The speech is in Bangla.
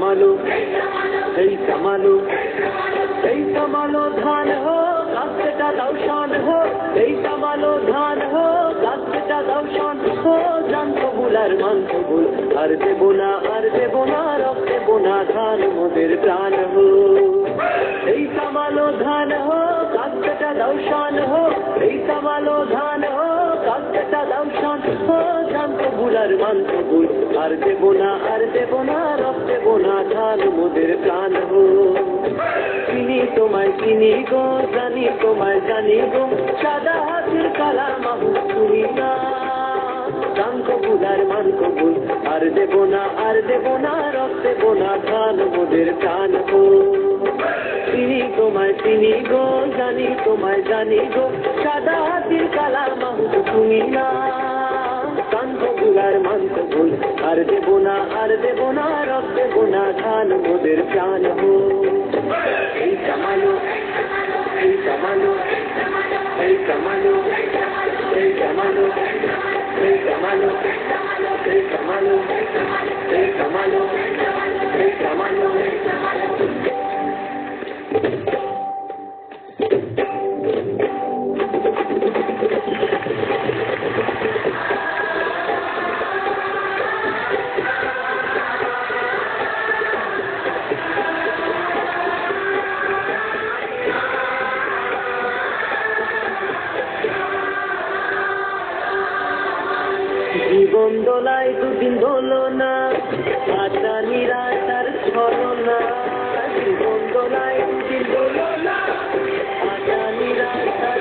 সামালো এই সামালো এই সামালো ধান হো গাছটা দাও শান হো এই সামালো ধান হো গাছটা দাও শান হো জান কবুল আর মান কবুল আর দেব না রক্তে বোনা ধান মোদের প্রাণ হো এই সামালো ধান হো গাছটা দাও শান হো এই সামালো ধান হো গাছটা দাও শান হো জান কবুল আর মান কবুল আর দেব না রক্তে বোনা ধান মোদের প্রাণ হো চিনি তোমায় চিনি গো জানি তোমায় জানি গো সাদা হাতের কালা মাহু তুমি না জান কবুল আর মান কবুল আর দেব না রক্তে বোনা ধান মোদের প্রাণ হো চিনি তোমায় চিনি গো জানি তোমায় জানি গো সাদা হাতের কালা মাহু তুমি না জান কবুল আর মান কবুল আর দেব না রক্তে বোনা ধান মোদের প্রাণ হো এই সামালো এই সামালো এই সামালো এই সামালো এই সামালো এই সামালো এই সামালো এই সামালো জীবন দোলায় দুদিন দোলো না আশা নিরাশার ছলনা জীবন দোলায় দুদিন দোলো না আশা নিরাশার